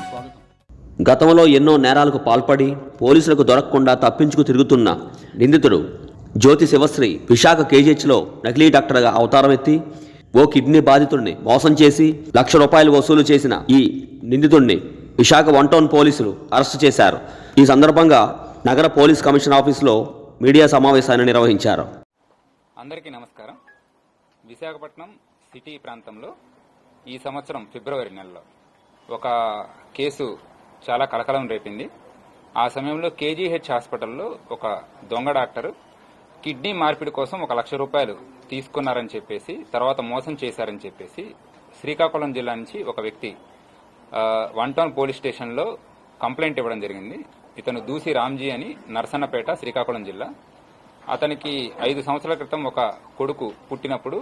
స్వాగతం. గతంలో ఎన్నో నేరాలకు పాల్పడి పోలీసులకు దొరకకుండా తప్పించుకు తిరుగుతున్న నిందితుడు జ్యోతి శివశ్రీ విశాఖ కేజీహెచ్లో నకిలీ డాక్టర్గా అవతారం ఎత్తి ఓ కిడ్నీ బాధితుడిని మోసం చేసి ₹1,00,000 వసూలు చేసిన ఈ నిందితుడిని విశాఖ 1 టౌన్ పోలీసులు అరెస్టు చేశారు. ఈ సందర్భంగా నగర పోలీస్ కమిషన్ ఆఫీసులో మీడియా సమావేశాన్ని నిర్వహించారు. అందరికీ నమస్కారం. విశాఖపట్నం సిటీ ప్రాంతంలో ఈ సంవత్సరం ఫిబ్రవరి నెలలో ఒక కేసు చాలా కలకలం రేపింది. ఆ సమయంలో కేజీహెచ్ హాస్పిటల్లో ఒక దొంగ డాక్టర్ కిడ్నీ మార్పిడి కోసం ₹1,00,000 తీసుకున్నారని చెప్పేసి, తర్వాత మోసం చేశారని చెప్పేసి శ్రీకాకుళం జిల్లా నుంచి ఒక వ్యక్తి 1 టౌన్ పోలీస్ స్టేషన్లో కంప్లైంట్ ఇవ్వడం జరిగింది. ఇతను దూసి రామ్జీ అని, నరసన్నపేట, శ్రీకాకుళం జిల్లా. అతనికి 5 సంవత్సరాల క్రితం ఒక కొడుకు పుట్టినప్పుడు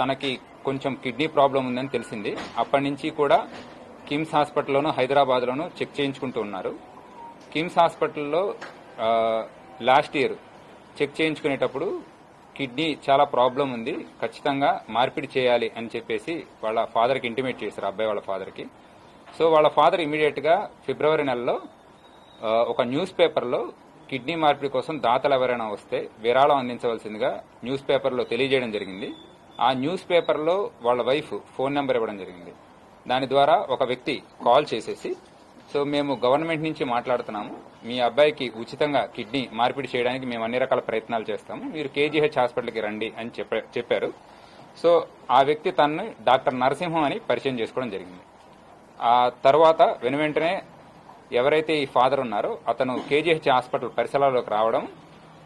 తనకి కొంచెం కిడ్నీ ప్రాబ్లం ఉందని తెలిసింది. అప్పటి నుంచి కూడా కిమ్స్ హాస్పిటల్లోనూ హైదరాబాద్లోనూ చెక్ చేయించుకుంటూ ఉన్నారు. కిమ్స్ హాస్పిటల్లో లాస్ట్ ఇయర్ చెక్ చేయించుకునేటప్పుడు కిడ్నీ చాలా ప్రాబ్లం ఉంది, ఖచ్చితంగా మార్పిడి చేయాలి అని చెప్పేసి వాళ్ళ ఫాదర్కి ఇంటిమేట్ చేశారు, అబ్బాయి వాళ్ళ ఫాదర్కి. సో వాళ్ళ ఫాదర్ ఇమీడియట్గా ఫిబ్రవరి నెలలో ఒక న్యూస్ పేపర్లో కిడ్నీ మార్పిడి కోసం దాతలు ఎవరైనా వస్తే విరాళం అందించవలసిందిగా న్యూస్ పేపర్లో తెలియజేయడం జరిగింది. ఆ న్యూస్ పేపర్లో వాళ్ళ వైఫ్ ఫోన్ నెంబర్ ఇవ్వడం జరిగింది. దాని ద్వారా ఒక వ్యక్తి కాల్ చేసేసి, సో మేము గవర్నమెంట్ నుంచి మాట్లాడుతున్నాము, మీ అబ్బాయికి ఉచితంగా కిడ్నీ మార్పిడి చేయడానికి మేము అన్ని రకాల ప్రయత్నాలు చేస్తాము, మీరు కేజీహెచ్ హాస్పిటల్కి రండి అని చెప్పారు. సో ఆ వ్యక్తి తనని డాక్టర్ నరసింహం అని పరిచయం చేసుకోవడం జరిగింది. ఆ తర్వాత వెనువెంటనే ఎవరైతే ఈ ఫాదర్ ఉన్నారో అతను కేజీహెచ్ హాస్పిటల్ పరిసరాల్లోకి రావడం,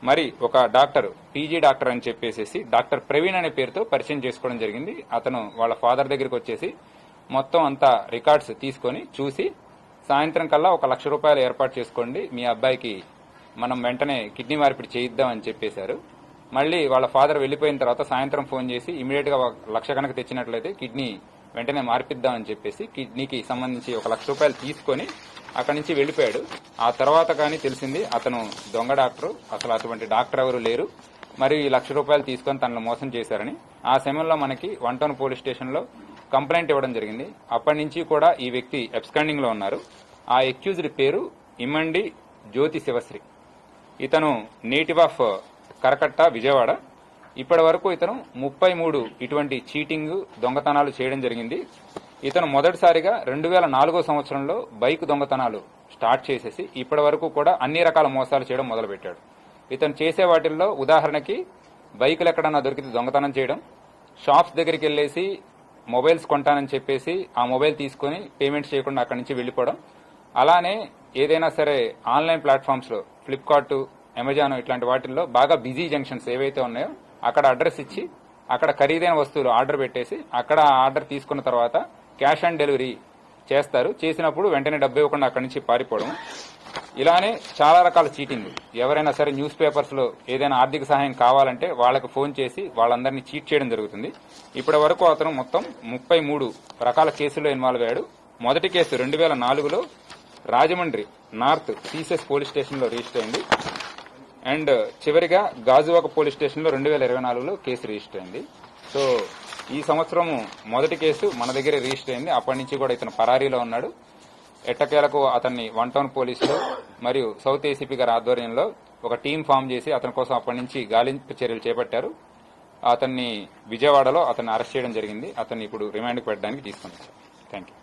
మరి ఒక డాక్టర్, పీజీ డాక్టర్ అని చెప్పేసి డాక్టర్ ప్రవీణ్ అనే పేరుతో పరిచయం చేసుకోవడం జరిగింది. అతను వాళ్ళ ఫాదర్ దగ్గరికి వచ్చేసి మొత్తం అంతా రికార్డ్స్ తీసుకొని చూసి, సాయంత్రం కల్లా ₹1,00,000 ఏర్పాటు చేసుకోండి, మీ అబ్బాయికి మనం వెంటనే కిడ్నీ మార్పిడి చేయిద్దాం అని చెప్పేశారు. మళ్ళీ వాళ్ళ ఫాదర్ వెళ్లిపోయిన తర్వాత సాయంత్రం ఫోన్ చేసి ఇమీడియట్ గా ₹1,00,000 కనుక తెచ్చినట్లయితే కిడ్నీ వెంటనే మార్పిద్దాం అని చెప్పేసి కిడ్నీకి సంబంధించి ₹1,00,000 తీసుకొని అక్కడి నుంచి వెళ్లిపోయాడు. ఆ తర్వాత కానీ తెలిసింది అతను దొంగ డాక్టర్, అసలు అటువంటి డాక్టర్ ఎవరు లేరు, మరి ఈ ₹1,00,000 తీసుకొని తనను మోసం చేశారని ఆ సమయంలో మనకి 1 టౌన్ పోలీస్ స్టేషన్ లో కంప్లైంట్ ఇవ్వడం జరిగింది. అప్పటి నుంచి కూడా ఈ వ్యక్తి అబ్స్కాండింగ్ లో ఉన్నారు. ఆ అక్యూజ్డ్ పేరు ఇమ్మండి జ్యోతి శివశ్రీ. ఇతను నేటివ్ ఆఫ్ కరకట్ట, విజయవాడ. ఇప్పటి వరకు ఇతను 33 ఇటువంటి చీటింగ్, దొంగతనాలు చేయడం జరిగింది. ఇతను మొదటిసారిగా 2004 సంవత్సరంలో బైక్ దొంగతనాలు స్టార్ట్ చేసేసి ఇప్పటి వరకు కూడా అన్ని రకాల మోసాలు చేయడం మొదలుపెట్టాడు. ఇతను చేసే వాటిల్లో ఉదాహరణకి బైకులు ఎక్కడన్నా దొరికితే దొంగతనం చేయడం, షాప్స్ దగ్గరికి వెళ్లేసి మొబైల్స్ కొంటానని చెప్పేసి ఆ మొబైల్ తీసుకుని పేమెంట్స్ చేయకుండా అక్కడి నుంచి వెళ్లిపోవడం, అలానే ఏదైనా సరే ఆన్లైన్ ప్లాట్ఫామ్స్ లో ఫ్లిప్కార్ట్, అమెజాన్ ఇట్లాంటి వాటిల్లో బాగా బిజీ జంక్షన్స్ ఏవైతే ఉన్నాయో అక్కడ అడ్రస్ ఇచ్చి అక్కడ ఖరీదైన వస్తువులు ఆర్డర్ పెట్టేసి అక్కడ ఆర్డర్ తీసుకున్న తర్వాత క్యాష్ ఆన్ డెలివరీ చేస్తారు. చేసినప్పుడు వెంటనే డబ్బు ఇవ్వకుండా అక్కడి నుంచి పారిపోవడం, ఇలానే చాలా రకాల చీటింగ్. ఎవరైనా సరే న్యూస్ పేపర్స్ లో ఏదైనా ఆర్థిక సహాయం కావాలంటే వాళ్ళకి ఫోన్ చేసి వాళ్ళందరినీ చీట్ చేయడం జరుగుతుంది. ఇప్పటి వరకు అతను మొత్తం 33 రకాల కేసుల్లో ఇన్వాల్వ్ అయ్యాడు. మొదటి కేసు 2004లో రాజమండ్రి నార్త్ సీసెస్ పోలీస్ స్టేషన్ లో రిజిస్టర్ అయింది. అండ్ చివరిగా గాజువాక పోలీస్ స్టేషన్ లో 2024లో కేసు రిజిస్టర్ అయింది. సో ఈ సంవత్సరం మొదటి కేసు మన దగ్గర రిజిస్టర్ అయింది. అప్పటి నుంచి కూడా ఇతను పరారీలో ఉన్నాడు. ఎట్టకేలకు అతన్ని 1 టౌన్ పోలీసులు మరియు సౌత్ ఏసీపీ గారి ఆధ్వర్యంలో ఒక టీం ఫామ్ చేసి అతని కోసం అప్పటి నుంచి గాలింపు చర్యలు చేపట్టారు. అతన్ని విజయవాడలో అతన్ని అరెస్ట్ చేయడం జరిగింది. అతన్ని ఇప్పుడు రిమాండ్కి పెట్టడానికి తీసుకున్నారు. Thank you.